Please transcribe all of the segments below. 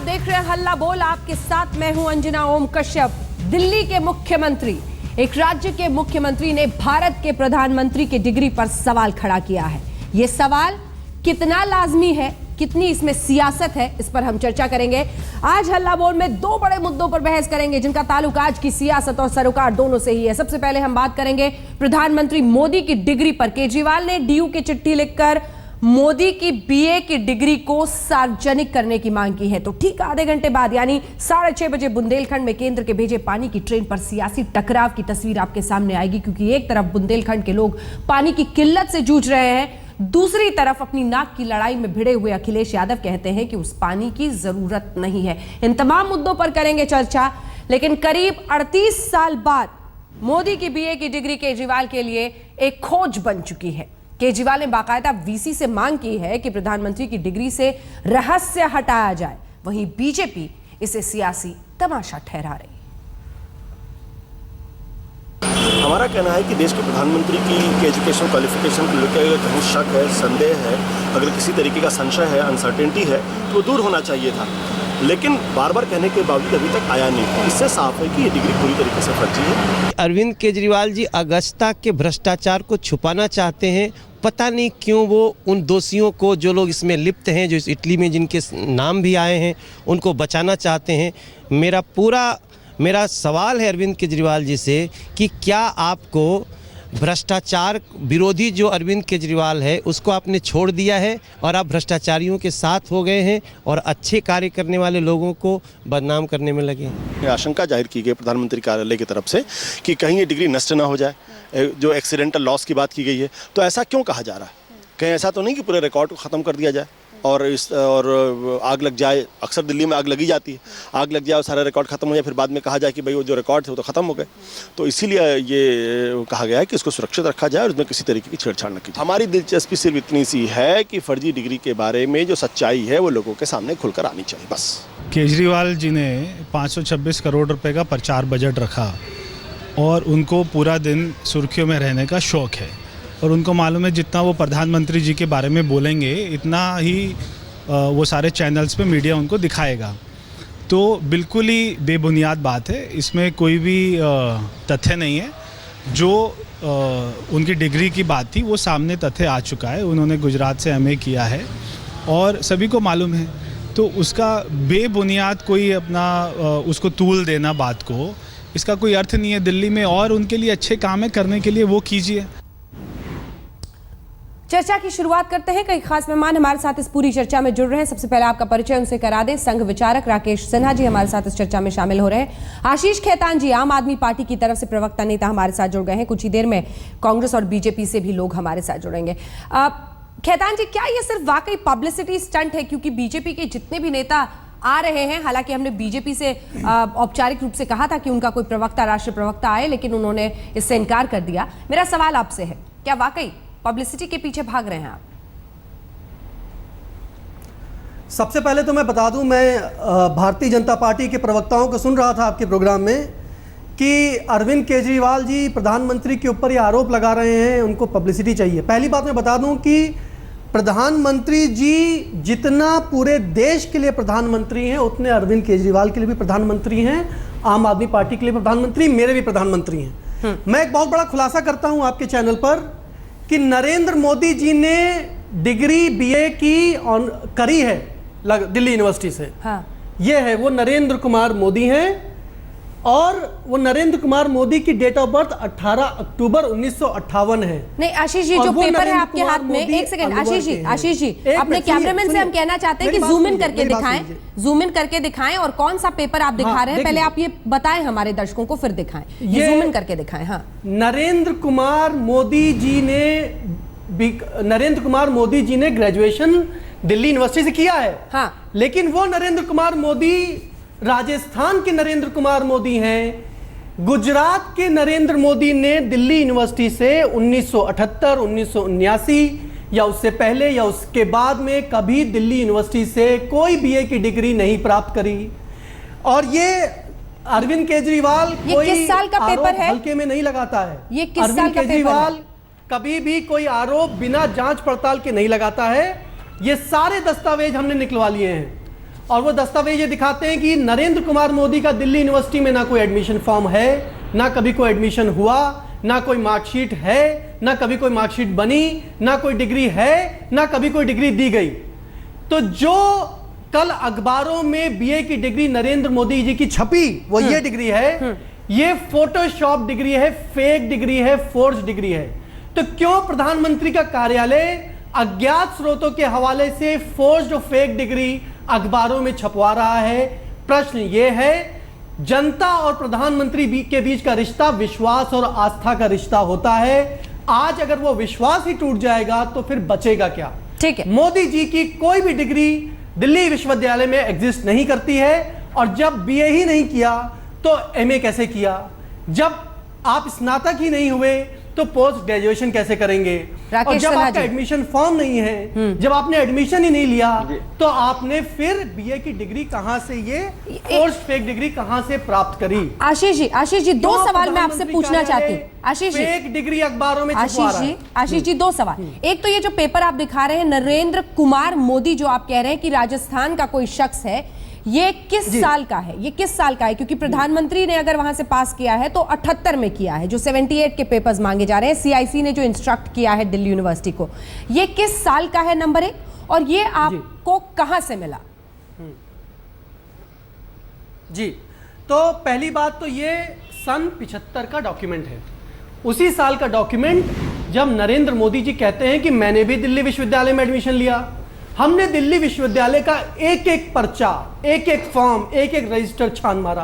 देख रहे हैं हल्ला बोल, आपके साथ मैं हूं अंजना ओम कश्यप। दिल्ली के मुख्यमंत्री, एक राज्य के मुख्यमंत्री ने भारत के प्रधानमंत्री की डिग्री पर सवाल खड़ा किया है। यह सवाल कितना लाजमी है, कितनी इसमें सियासत है, इस पर हम चर्चा करेंगे। आज हल्ला बोल में दो बड़े मुद्दों पर बहस करेंगे जिनका ताल्लुक आज की सियासत और सरोकार दोनों से ही है। सबसे पहले हम बात करेंगे प्रधानमंत्री मोदी की डिग्री पर। केजरीवाल ने डीयू की चिट्ठी लिखकर मोदी की बीए की डिग्री को सार्वजनिक करने की मांग की है। तो ठीक आधे घंटे बाद यानी 6:30 बजे बुंदेलखंड में केंद्र के भेजे पानी की ट्रेन पर सियासी टकराव की तस्वीर आपके सामने आएगी, क्योंकि एक तरफ बुंदेलखंड के लोग पानी की किल्लत से जूझ रहे हैं, दूसरी तरफ अपनी नाक की लड़ाई में भिड़े हुए अखिलेश यादव कहते हैं कि उस पानी की जरूरत नहीं है। इन तमाम मुद्दों पर करेंगे चर्चा। लेकिन करीब 38 साल बाद मोदी की बीए की डिग्री केजरीवाल के लिए एक खोज बन चुकी है। केजरीवाल ने बाकायदा वीसी से मांग की है कि प्रधानमंत्री की डिग्री से रहस्य हटाया जाए। वहीं बीजेपी इसे सियासी तमाशा ठहरा रही। हमारा कहना है कि देश के प्रधानमंत्री की एजुकेशन क्वालिफिकेशन को लेकर अगर कहीं शक है, संदेह है, अगर किसी तरीके का संशय है, अनसर्टेनिटी है, तो वो दूर होना चाहिए था। लेकिन बार बार कहने के बावजूद अभी तक आया नहीं। इससे साफ है कि ये डिग्री पूरी तरीके से फर्जी है। अरविंद केजरीवाल जी अगस्ता के भ्रष्टाचार को छुपाना चाहते हैं। पता नहीं क्यों वो उन दोषियों को, जो लोग इसमें लिप्त हैं, जो इस इटली में जिनके नाम भी आए हैं, उनको बचाना चाहते हैं। मेरा सवाल है अरविंद केजरीवाल जी से कि क्या आपको भ्रष्टाचार विरोधी जो अरविंद केजरीवाल है उसको आपने छोड़ दिया है और आप भ्रष्टाचारियों के साथ हो गए हैं और अच्छे कार्य करने वाले लोगों को बदनाम करने में लगे हैं? आशंका जाहिर की गई प्रधानमंत्री कार्यालय की तरफ से कि कहीं ये डिग्री नष्ट ना हो जाए। जो एक्सीडेंटल लॉस की बात की गई है, तो ऐसा क्यों कहा जा रहा है? कहीं ऐसा तो नहीं कि पूरे रिकॉर्ड को ख़त्म कर दिया जाए और आग लग जाए। अक्सर दिल्ली में आग लगी जाती है, आग लग जाए और सारा रिकॉर्ड खत्म हो जाए, फिर बाद में कहा जाए कि भाई वो जो रिकॉर्ड थे वो तो ख़त्म हो गए। तो इसीलिए ये कहा गया है कि इसको सुरक्षित रखा जाए और उसमें किसी तरीके की छेड़छाड़ न की जाए। हमारी दिलचस्पी सिर्फ इतनी सी है कि फर्जी डिग्री के बारे में जो सच्चाई है वो लोगों के सामने खुलकर आनी चाहिए, बस। केजरीवाल जी ने 526 करोड़ रुपए का प्रचार बजट रखा और उनको पूरा दिन सुर्खियों में रहने का शौक़ है और उनको मालूम है जितना वो प्रधानमंत्री जी के बारे में बोलेंगे इतना ही वो सारे चैनल्स पे मीडिया उनको दिखाएगा। तो बिल्कुल ही बेबुनियाद बात है, इसमें कोई भी तथ्य नहीं है। जो उनकी डिग्री की बात थी वो सामने तथ्य आ चुका है। उन्होंने गुजरात से एमए किया है और सभी को मालूम है। तो उसका बेबुनियाद कोई अपना उसको तूल देना बात को, इसका कोई अर्थ नहीं है। दिल्ली में और उनके लिए अच्छे काम है करने के लिए, वो कीजिए। चर्चा की शुरुआत करते हैं। कई खास मेहमान हमारे साथ इस पूरी चर्चा में जुड़ रहे हैं। सबसे पहले आपका परिचय उनसे करा दें। संघ विचारक राकेश सिन्हा जी हमारे साथ इस चर्चा में शामिल हो रहे हैं। आशीष खेतान जी आम आदमी पार्टी की तरफ से प्रवक्ता नेता हमारे साथ जुड़ गए हैं। कुछ ही देर में कांग्रेस और बीजेपी से भी लोग हमारे साथ जुड़ेंगे। खेतान जी, क्या ये सिर्फ वाकई पब्लिसिटी स्टंट है? क्योंकि बीजेपी के जितने भी नेता आ रहे हैं, हालांकि हमने बीजेपी से औपचारिक रूप से कहा था कि उनका कोई प्रवक्ता, राष्ट्रीय प्रवक्ता आए, लेकिन उन्होंने इससे इनकार कर दिया। मेरा सवाल आपसे है, क्या वाकई पब्लिसिटी के पीछे भाग रहे हैं आप? सबसे पहले तो मैं बता दूं, मैं भारतीय जनता पार्टी के प्रवक्ताओं को सुन रहा था आपके प्रोग्राम में कि अरविंद केजरीवाल जी प्रधानमंत्री के ऊपर ये आरोप लगा रहे हैं, उनको पब्लिसिटी चाहिए। पहली बात मैं बता दूं कि प्रधानमंत्री जी जितना पूरे देश के लिए प्रधानमंत्री हैं उतने अरविंद केजरीवाल के लिए भी प्रधानमंत्री हैं, आम आदमी पार्टी के लिए प्रधानमंत्री, मेरे भी प्रधानमंत्री हैं। मैं एक बहुत बड़ा खुलासा करता हूं आपके चैनल पर कि नरेंद्र मोदी जी ने डिग्री बीए की करी है दिल्ली यूनिवर्सिटी से। हाँ। ये है वो नरेंद्र कुमार मोदी हैं और वो नरेंद्र कुमार मोदी की डेट ऑफ बर्थ 18 अक्टूबर 1958 है। नहीं आशीष जी, जो पेपर है आपके हाथ में, एक सेकंड आशीष जी अपने कैमरामैन से हम कहना चाहते हैं कि जूम इन करके दिखाएं, जूम इन करके दिखाएं और कौन सा पेपर आप दिखा रहे हैं पहले आप ये बताएं हमारे दर्शकों को, फिर दिखाएं, ये जूम इन करके दिखाएं। हाँ, नरेंद्र कुमार मोदी जी ने ग्रेजुएशन दिल्ली यूनिवर्सिटी से किया है। हाँ, लेकिन वो नरेंद्र कुमार मोदी राजस्थान के नरेंद्र कुमार मोदी हैं। गुजरात के नरेंद्र मोदी ने दिल्ली यूनिवर्सिटी से 1978, 1979 या उससे पहले या उसके बाद में कभी दिल्ली यूनिवर्सिटी से कोई बीए की डिग्री नहीं प्राप्त करी। और ये अरविंद केजरीवाल कोई किस साल का पेपर है हल्के में नहीं लगाता है। ये किस साल का केजरीवाल कभी भी कोई आरोप बिना जांच पड़ताल के नहीं लगाता है। ये सारे दस्तावेज हमने निकलवा लिए हैं और वो दस्तावेज ये दिखाते हैं कि नरेंद्र कुमार मोदी का दिल्ली यूनिवर्सिटी में ना कोई एडमिशन फॉर्म है, ना कभी कोई एडमिशन हुआ, ना कोई मार्कशीट है, ना कभी कोई मार्कशीट बनी, ना कोई डिग्री है, ना कभी कोई डिग्री दी गई। तो जो कल अखबारों में बीए की डिग्री नरेंद्र मोदी जी की छपी, वो ये डिग्री है, ये फोटोशॉप डिग्री है, फेक डिग्री है, फोर्ज डिग्री है। तो क्यों प्रधानमंत्री का कार्यालय अज्ञात स्रोतों के हवाले से फोर्ज और फेक डिग्री अखबारों में छपवा रहा है? प्रश्न यह है, जनता और प्रधानमंत्री के बीच का रिश्ता विश्वास और आस्था का रिश्ता होता है। आज अगर वो विश्वास ही टूट जाएगा तो फिर बचेगा क्या? ठीक है, मोदी जी की कोई भी डिग्री दिल्ली विश्वविद्यालय में एग्जिस्ट नहीं करती है, और जब बीए ही नहीं किया तो एमए कैसे किया? जब आप स्नातक ही नहीं हुए तो पोस्ट ग्रेजुएशन कैसे करेंगे? और जब आपका एडमिशन फॉर्म नहीं है, जब आपने एडमिशन ही नहीं लिया, तो आपने फिर बीए की डिग्री कहां से, ये कोर्स फेक डिग्री कहां से प्राप्त करी? आशीष जी, दो सवाल मैं आपसे पूछना चाहती हूँ। आशीष जी, फेक डिग्री अखबारों में छपवा रहा है। आशीष जी, दो सवाल। एक तो ये जो पेपर आप दिखा रहे हैं, नरेंद्र कुमार मोदी, जो आप कह रहे हैं कि राजस्थान का कोई शख्स है, ये किस साल का है? ये किस साल का है? क्योंकि प्रधानमंत्री ने अगर वहां से पास किया है तो 78 में किया है, जो 78 के पेपर्स मांगे जा रहे हैं, सीआईसी ने जो इंस्ट्रक्ट किया है दिल्ली यूनिवर्सिटी को। ये किस साल का है, नंबर 1, और ये आपको कहां से मिला? जी, तो पहली बात तो ये सन 75 का डॉक्यूमेंट है। उसी साल का डॉक्यूमेंट जब नरेंद्र मोदी जी कहते हैं कि मैंने भी दिल्ली विश्वविद्यालय में एडमिशन लिया, हमने दिल्ली विश्वविद्यालय का एक एक पर्चा, एक एक फॉर्म, एक एक रजिस्टर छान मारा।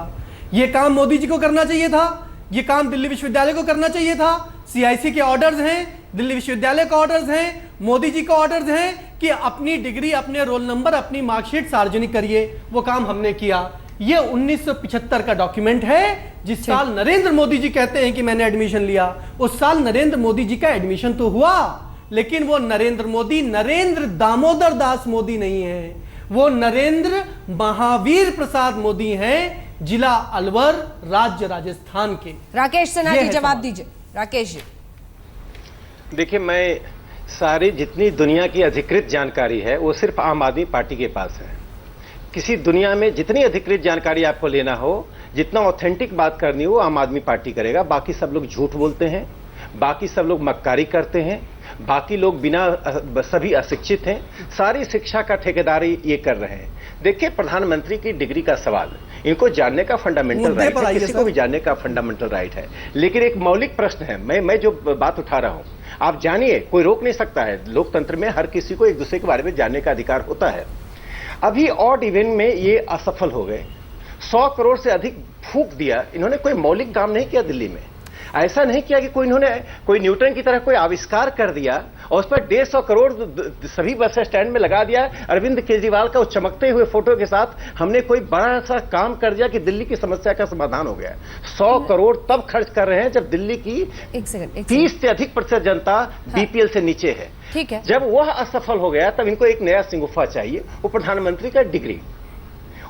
यह काम मोदी जी को करना चाहिए था, यह काम दिल्ली विश्वविद्यालय को करना चाहिए था। सीआईसी के ऑर्डर्स हैं, दिल्ली विश्वविद्यालय का ऑर्डर्स हैं, मोदी जी का ऑर्डर्स हैं कि अपनी डिग्री, अपने रोल नंबर, अपनी मार्कशीट सार्वजनिक करिए। वो काम हमने किया। यह 1975 का डॉक्यूमेंट है। जिस साल नरेंद्र मोदी जी कहते हैं कि मैंने एडमिशन लिया, उस साल नरेंद्र मोदी जी का एडमिशन तो हुआ, लेकिन वो नरेंद्र मोदी नरेंद्र दामोदर दास मोदी नहीं है, वो नरेंद्र महावीर प्रसाद मोदी हैं, जिला अलवर, राज्य राजस्थान के। राकेश सिन्हा जी, जवाब दीजिए। राकेश जी, देखिए, मैं सारी जितनी दुनिया की अधिकृत जानकारी है वो सिर्फ आम आदमी पार्टी के पास है। किसी दुनिया में जितनी अधिकृत जानकारी आपको लेना हो, जितना ऑथेंटिक बात करनी हो, आम आदमी पार्टी करेगा। बाकी सब लोग झूठ बोलते हैं, बाकी सब लोग मक्कारी करते हैं, बाकी लोग बिना, सभी अशिक्षित हैं। सारी शिक्षा का ठेकेदारी ये कर रहे हैं। देखिए, प्रधानमंत्री की डिग्री का सवाल, इनको जानने का फंडामेंटल राइट है, किसी को भी जानने का फंडामेंटल राइट है। लेकिन एक मौलिक प्रश्न है, मैं जो बात उठा रहा हूं, आप जानिए, कोई रोक नहीं सकता है। लोकतंत्र में हर किसी को एक दूसरे के बारे में जानने का अधिकार होता है। अभी ऑड इवेंट में ये असफल हो गए, 100 करोड़ से अधिक फूंक दिया। इन्होंने कोई मौलिक काम नहीं किया दिल्ली में। ऐसा नहीं किया कि इन्होंने कोई न्यूटन की तरह कोई आविष्कार कर दिया और उस पर 150 करोड़ सभी बस स्टैंड में लगा दिया। अरविंद केजरीवाल का उस चमकते हुए फोटो के साथ हमने कोई बड़ा सा काम कर दिया कि दिल्ली की समस्या का समाधान हो गया। 100 करोड़ तब खर्च कर रहे हैं जब दिल्ली की 30 से अधिक प्रतिशत जनता बीपीएल से नीचे है। ठीक है, जब वह असफल हो गया तब इनको एक नया सिंगुफा चाहिए, वो प्रधानमंत्री का डिग्री।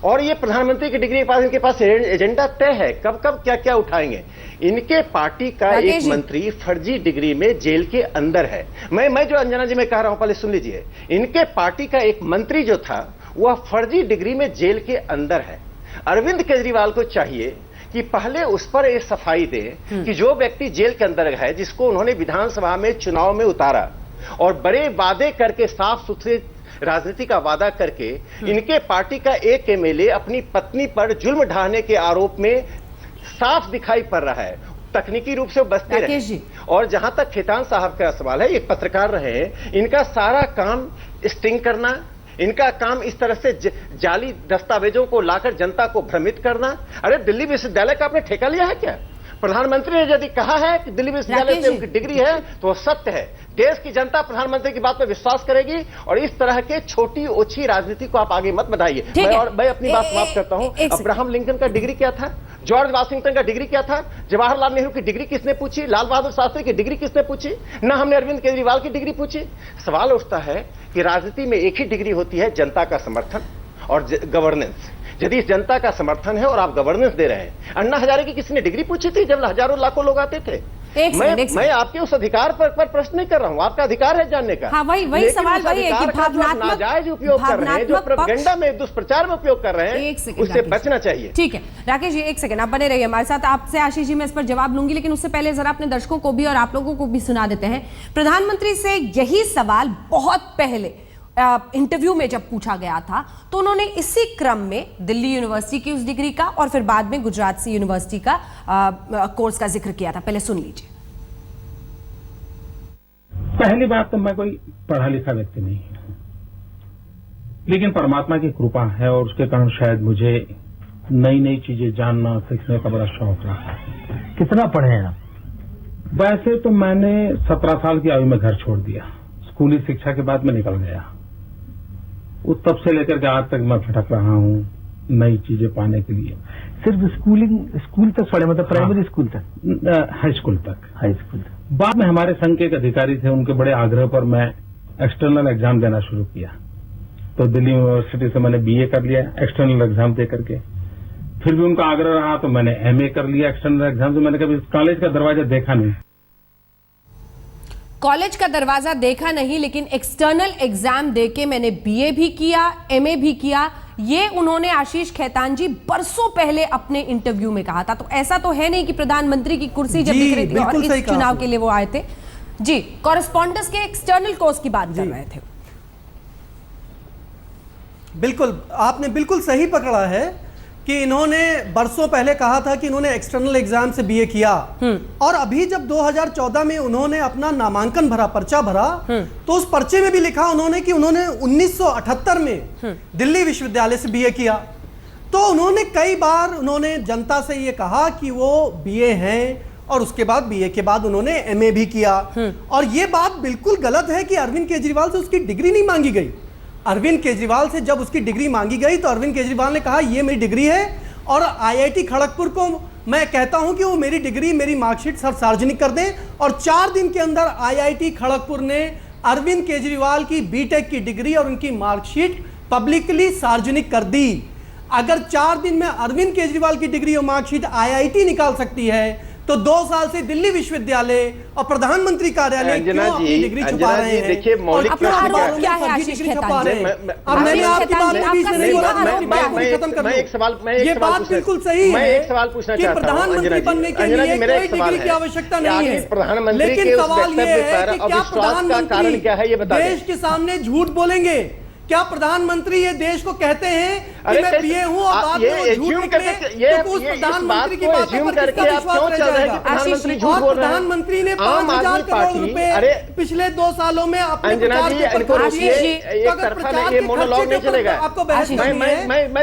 और ये प्रधानमंत्री की डिग्री के पास, इनके पास एजेंडा तय है, कब कब क्या क्या उठाएंगे। इनके पार्टी का एक मंत्री फर्जी डिग्री में जेल के अंदर है। मैं जो अंजना जी मैं कह रहा हूं, पहले सुन लीजिए। इनके पार्टी का एक मंत्री जो था वह फर्जी डिग्री में जेल के अंदर है। अरविंद केजरीवाल को चाहिए कि पहले उस पर एक सफाई दे कि जो व्यक्ति जेल के अंदर है, जिसको उन्होंने विधानसभा में चुनाव में उतारा और बड़े वादे करके, साफ सुथरे राजनीति का वादा करके, इनके पार्टी का एक एमएलए अपनी पत्नी पर जुल्म ढाने के आरोप में साफ दिखाई पड़ रहा है। तकनीकी रूप से बचते रहे। और जहां तक खेतान साहब का सवाल है, एक पत्रकार रहे हैं, इनका सारा काम स्टिंग करना, इनका काम इस तरह से जाली दस्तावेजों को लाकर जनता को भ्रमित करना। अरे दिल्ली विश्वविद्यालय का आपने ठेका लिया है क्या? प्रधानमंत्री ने यदि कहा है कि दिल्ली विश्वविद्यालय से उनकी डिग्री है तो वह सत्य है। देश की जनता प्रधानमंत्री की बात पर विश्वास करेगी और इस तरह के छोटी ओछी राजनीति को आप आगे मत बढ़ाइए। मैं अपनी बात समाप्त करता हूं। अब्राहम लिंकन का डिग्री क्या था? जॉर्ज वाशिंगटन का डिग्री क्या था? जवाहरलाल नेहरू की डिग्री किसने पूछी? लाल बहादुर शास्त्री की डिग्री किसने पूछी? ना हमने अरविंद केजरीवाल की डिग्री पूछी। सवाल उठता है कि राजनीति में एक ही डिग्री होती है, जनता का समर्थन और गवर्नेंस। यदि इस जनता का समर्थन है और आप गवर्नेंस दे रहे हैं, अन्ना हजारे की किसी ने डिग्री पूछी थी जब हजारों लाखों लोग आते थे? एक सेकंड। मैं आपके उस अधिकार पर प्रश्न नहीं कर रहा हूँ, आपका अधिकार है जानने का। हाँ, वही लेकिन सवाल उस वही है कि अधिकार का जो आप नाजायज उपयोग कर रहे हैं, जो प्रोपेगेंडा में, दुष्प्रचार में उपयोग कर रहे हैं, उससे बचना चाहिए। ठीक है राकेश जी, एक सेकंड आप बने रहिए हमारे साथ। आपसे आशीष जी मैं इस पर जवाब लूंगी, लेकिन उससे पहले जरा अपने दर्शकों को भी और आप लोगों को भी सुना देते हैं। प्रधानमंत्री से यही सवाल बहुत पहले इंटरव्यू में जब पूछा गया था, तो उन्होंने इसी क्रम में दिल्ली यूनिवर्सिटी की उस डिग्री का और फिर बाद में गुजरात सी यूनिवर्सिटी का कोर्स का जिक्र किया था। पहले सुन लीजिए। पहली बात तो मैं कोई पढ़ा लिखा व्यक्ति नहीं हूं, लेकिन परमात्मा की कृपा है और उसके कारण शायद मुझे नई नई चीजें जानना सीखने का बड़ा शौक रहा है। कितना पढ़े हैं आप? वैसे तो मैंने 17 साल की आयु में घर छोड़ दिया। स्कूली शिक्षा के बाद मैं निकल गया। उस तब से लेकर के आज तक मैं भटक रहा हूँ नई चीजें पाने के लिए। सिर्फ स्कूल तक पढ़े, मतलब प्राइमरी स्कूल तक? हाई स्कूल तक। हाई स्कूल तक। बाद में हमारे संघ के एक अधिकारी थे, उनके बड़े आग्रह पर मैं एक्सटर्नल एग्जाम देना शुरू किया। तो दिल्ली यूनिवर्सिटी से मैंने बीए कर लिया एक्सटर्नल एग्जाम दे करके। फिर भी उनका आग्रह रहा तो मैंने एमए कर लिया एक्सटर्नल एग्जाम से। मैंने कभी कॉलेज का दरवाजा देखा नहीं। कॉलेज का दरवाजा देखा नहीं, लेकिन एक्सटर्नल एग्जाम देके मैंने बीए भी किया, एमए भी किया। ये उन्होंने आशीष खेतान जी बरसों पहले अपने इंटरव्यू में कहा था। तो ऐसा तो है नहीं कि प्रधानमंत्री की कुर्सी जब दिख रही थी और इस चुनाव के लिए वो आए थे। जी, कॉरेस्पॉन्डेंस के एक्सटर्नल कोर्स की बात कर रहे थे। बिल्कुल, आपने बिल्कुल सही पकड़ा है कि इन्होंने बरसों पहले कहा था कि इन्होंने एक्सटर्नल एग्जाम से बीए किया, और अभी जब 2014 में उन्होंने अपना नामांकन भरा, पर्चा भरा, तो उस पर्चे में भी लिखा उन्होंने कि उन्होंने 1978 में दिल्ली विश्वविद्यालय से बीए किया। तो उन्होंने कई बार उन्होंने जनता से ये कहा कि वो बीए हैं, और उसके बाद बीए के बाद उन्होंने एमए भी किया। और ये बात बिल्कुल गलत है कि अरविंद केजरीवाल से उसकी डिग्री नहीं मांगी गई। अरविंद केजरीवाल से जब उसकी डिग्री मांगी गई तो अरविंद केजरीवाल ने कहा ये मेरी डिग्री है, और आईआईटी खड़गपुर को मैं कहता हूं कि वो मेरी डिग्री, मेरी मार्कशीट सब सार्वजनिक कर दें। और 4 दिन के अंदर आईआईटी खड़गपुर ने अरविंद केजरीवाल की बीटेक की डिग्री और उनकी मार्कशीट पब्लिकली सार्वजनिक कर दी। अगर 4 दिन में अरविंद केजरीवाल की डिग्री और मार्कशीट आईआईटी निकाल सकती है, तो 2 साल से दिल्ली विश्वविद्यालय और प्रधानमंत्री कार्यालय क्यों अपनी डिग्री छुपा रहे हैं? देखिए, मौलिक प्रश्न क्या है आशीष खेतान जी? अब मैंने आपकी बात में बीच में नहीं बोला, खत्म कर दूं। ये बात बिल्कुल सही है। एक सवाल पूछना चाहता हूं प्रधानमंत्री बनने के लिए कोई डिग्री की आवश्यकता नहीं है, लेकिन सवाल ये है कि क्या प्रधानमंत्री देश के सामने झूठ बोलेंगे? क्या प्रधानमंत्री ये देश को कहते हैं कि मैं बीए हूं और बाद में वो झूठ निकले, तो उस प्रधानमंत्री की बातों पर किसका विश्वास रह जाएगा? और प्रधानमंत्री ने 5,000 करोड़ रुपए पिछले 2 सालों में अपने प्रचार के ऊपर खर्च किए। तो अगर प्रचार के खर्चे के ऊपर आपको बहस करनी है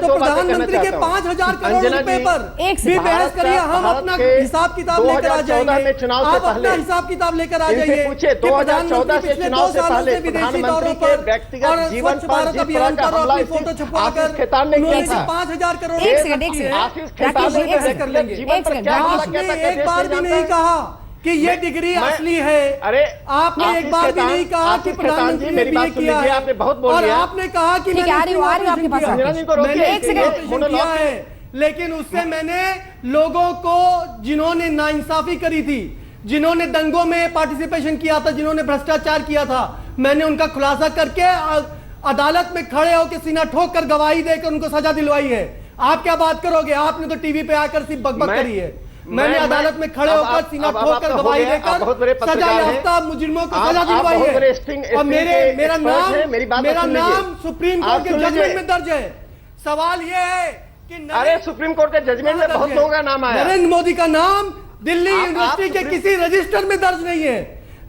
तो प्रधानमंत्री के 5,000 करोड़ रुपए पर भी बहस करिए। हम अपना हिसाब किताब लेकर आ जाएंगे, आप अपना हिसाब किताब लेकर आ जाइए। 2014 से चुनाव से पहले प्रधानमंत्री के व्यक्तिगत जीवन भारत अभियान पर अपनी फोटो छपवाकर 5,000 करोड़। एक सेकंड आपने एक बार भी नहीं कहा कि ये डिग्री असली है। अरे आपने एक बार भी नहीं कहा कि प्रधानमंत्री ने बीए किया है। आपने बहुत बोल और दिया। आपने कहा कि मैंने आपके पास एक सेकंड किया है, लेकिन उससे मैंने लोगों को जिन्होंने नाइंसाफी करी थी, जिन्होंने दंगों में पार्टिसिपेशन किया था, जिन्होंने भ्रष्टाचार किया था, मैंने उनका खुलासा करके अदालत में खड़े होकर सीना ठोक कर गवाही देकर उनको सजा दिलवाई है। आप क्या बात करोगे? आपने तो टीवी पे आकर सिर्फ बकबक करी है। मैंने अदालत में खड़े होकर सीना ठोक कर गवाही देकर सजा याफ्ता मुजरिमों को सजा दिलवाई है। और मेरा नाम सुप्रीम कोर्ट के जजमेंट में दर्ज है। सवाल यह है कि अरे सुप्रीम कोर्ट के जजमेंट में बहुत लोगों का नाम आया। नरेंद्र मोदी का नाम दिल्ली यूनिवर्सिटी के किसी रजिस्टर में दर्ज नहीं है।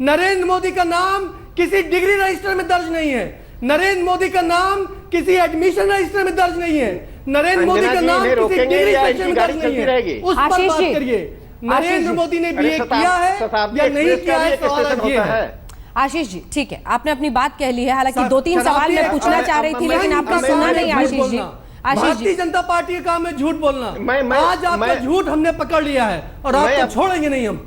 नरेंद्र मोदी का नाम किसी डिग्री रजिस्टर में दर्ज नहीं है। नरेंद्र मोदी का नाम किसी एडमिशन रजिस्टर में दर्ज नहीं है। नरेंद्र मोदी का नाम किसी डिग्री रजिस्टर में दर्ज नहीं है। उस पर बात करिए। नरेंद्र मोदी ने बीए किया है या नहीं किया है, सवाल ये है। आशीष जी, ठीक है, आपने अपनी बात कह ली है। हालांकि 2-3 सवाल मैं पूछना चाह रही थी, लेकिन आपने सुना नहीं आशीष जी। भारतीय जनता पार्टी का काम है झूठ बोलना। आज आपका झूठ हमने पकड़ लिया है और आपको छोड़ेंगे नहीं हम।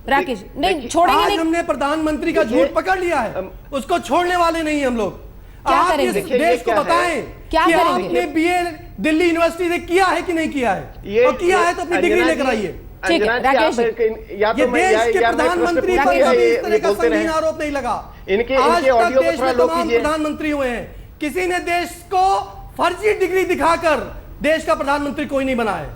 राकेश नहीं छोड़ेंगे। आज हमने प्रधानमंत्री का झूठ पकड़ लिया है, उसको छोड़ने वाले नहीं हम लोग। आप इस देश को बताएं कि आपने बीए दिल्ली यूनिवर्सिटी से किया है कि नहीं किया है, और किया है तो अपनी डिग्री लेकर आइए। ठीक है राकेश जी, या ये तो मैं देश के प्रधानमंत्री पर कभी इस तरह का संगीन आरोप नहीं लगा। इनके आज तक ऑडियो देश में तमाम प्रधानमंत्री हुए हैं, किसी ने देश को फर्जी डिग्री दिखाकर देश का प्रधानमंत्री कोई नहीं बना है।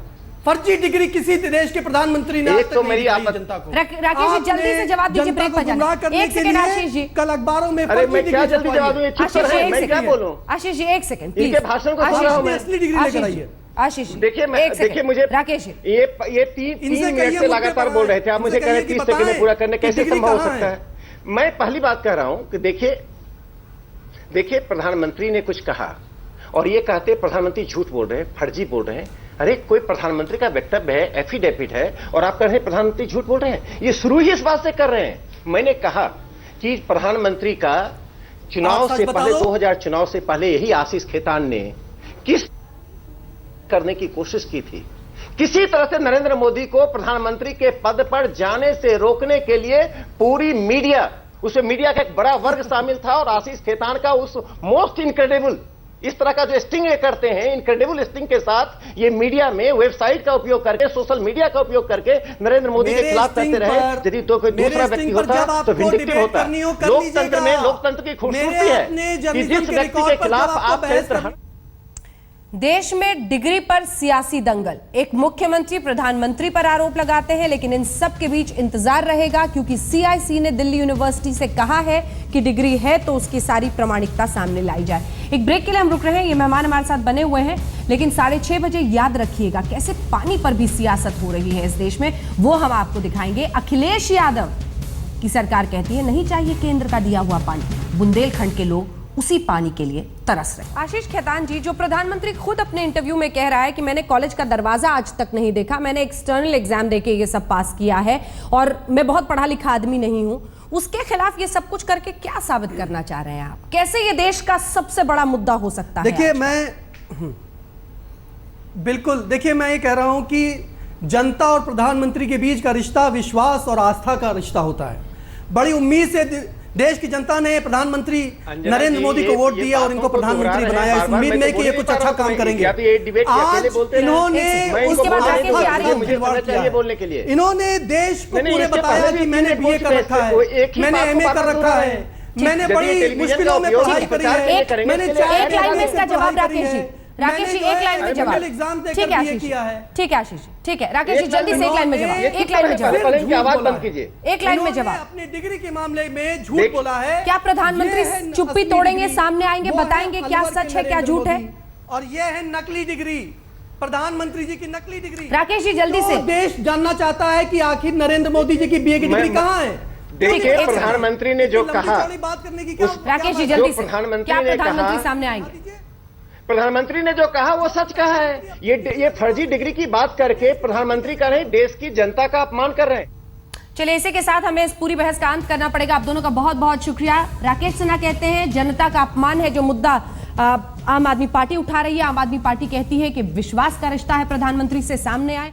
फर्जी डिग्री किसी देश के प्रधानमंत्री ने एक तो मेरी जनता को राकेश जी जल्दी से जवाब दीजिए, ब्रेक पर जाना। एक सेकंड आशीष जी, कल अखबारों में अरे मैं क्या जल्दी जवाब दूं, ये चुप कर रहे हैं, मैं क्या बोलूं? आशीष जी एक सेकंड, इनके भाषण को सुन रहा हूं मैं। असली डिग्री लेकर आइए। आशीष देखिए मुझे राकेश ये 3 मिनट से लगातार बोल रहे थे, आप मुझे कह रहे 30 सेकंड में पूरा करने कैसे संभव हो सकता है? मैं पहली बात कह रहा हूं कि देखिए प्रधानमंत्री ने कुछ कहा और ये कहते प्रधानमंत्री झूठ बोल रहे हैं, फर्जी बोल रहे हैं। अरे कोई प्रधानमंत्री का वक्तव्य है, एफिडेविट है, और आप कह रहे हैं प्रधानमंत्री झूठ बोल रहे हैं। ये शुरू ही इस बात से कर रहे हैं। मैंने कहा कि प्रधानमंत्री का चुनाव से पहले 2000 चुनाव से पहले यही आशीष खेतान ने किस करने की कोशिश की थी, किसी तरह से नरेंद्र मोदी को प्रधानमंत्री के पद पर जाने से रोकने के लिए पूरी मीडिया, उसमें मीडिया का एक बड़ा वर्ग शामिल था और आशीष खेतान का उस मोस्ट इनक्रेडिबल इस तरह का जो स्टिंग करते हैं, इनक्रेडिबल स्टिंग के साथ ये मीडिया में वेबसाइट का उपयोग करके, सोशल मीडिया का उपयोग करके नरेंद्र मोदी के खिलाफ करते रहे। यदि तो कोई दूसरा व्यक्ति होता तो विंडिक्टिव होता। लोकतंत्र में लोकतंत्र की खूबसूरती है कि जिस व्यक्ति के खिलाफ आप चरित्र। देश में डिग्री पर सियासी दंगल, एक मुख्यमंत्री प्रधानमंत्री पर आरोप लगाते हैं, लेकिन इन सब के बीच इंतजार रहेगा क्योंकि सीआईसी ने दिल्ली यूनिवर्सिटी से कहा है कि डिग्री है तो उसकी सारी प्रामाणिकता सामने लाई जाए। एक ब्रेक के लिए हम रुक रहे हैं, ये मेहमान हमारे साथ बने हुए हैं, लेकिन 6:30 बजे याद रखिएगा कैसे पानी पर भी सियासत हो रही है इस देश में, वो हम आपको दिखाएंगे। अखिलेश यादव की सरकार कहती है नहीं चाहिए केंद्र का दिया हुआ पानी, बुंदेलखंड के लोग उसी पानी के लिए तरस रहे। आशीष खेतान जी, जो प्रधानमंत्री खुद अपने इंटरव्यू में कह रहा है कि मैंने कॉलेज का दरवाजा आज तक नहीं देखा, मैंने एक्सटर्नल एग्जाम देके ये सब पास किया है और मैं बहुत पढ़ा लिखा आदमी नहीं हूं, उसके खिलाफ ये सब कुछ करके क्या साबित करना चाह रहे हैं आप? कैसे ये देश का सबसे बड़ा मुद्दा हो सकता है? देखिए मैं ये कह रहा हूं कि जनता और प्रधानमंत्री के बीच का रिश्ता विश्वास और आस्था का रिश्ता होता है। बड़ी उम्मीद से देश की जनता ने प्रधानमंत्री नरेंद्र मोदी को वोट दिया और इनको प्रधानमंत्री बनाया इस उम्मीद में कि ये कुछ अच्छा काम करेंगे। आज इन्होंने देश को पूरे बताया कि मैंने बीए कर रखा है, मैंने एमए कर रखा है, मैंने बड़ी मुश्किलों में पढ़ाई करी है, मैंने एक लाइन में इसका जवाब राकेश जी एक लाइन में जवाब। एग्जाम ठीक है आशीष जी, ठीक है आशीष जी, ठीक है राकेश जी जल्दी से एक लाइन में जवाब, एक लाइन में जवाब, आवाज बंद कीजिए, एक लाइन में जवाब। अपनी डिग्री के मामले में झूठ बोला है। क्या प्रधानमंत्री चुप्पी तोड़ेंगे, सामने आएंगे, बताएंगे क्या सच है क्या झूठ है? और ये है नकली डिग्री, प्रधानमंत्री जी की नकली डिग्री। राकेश जी जल्दी से, देश जानना चाहता है कि आखिर नरेंद्र मोदी जी की बीए की डिग्री कहाँ है। देखिए प्रधानमंत्री ने जो कहा, बात करने की राकेश जी जल्दी से, क्या प्रधानमंत्री सामने आएंगे? प्रधानमंत्री ने जो कहा वो सच कहा है। ये फर्जी डिग्री की बात करके प्रधानमंत्री कर रहे हैं, देश की जनता का अपमान कर रहे हैं। चलिए इसी के साथ हमें इस पूरी बहस का अंत करना पड़ेगा। आप दोनों का बहुत बहुत शुक्रिया। राकेश सिन्हा कहते हैं जनता का अपमान है जो मुद्दा आम आदमी पार्टी उठा रही है। आम आदमी पार्टी कहती है कि विश्वास का रिश्ता है प्रधानमंत्री से, सामने आए।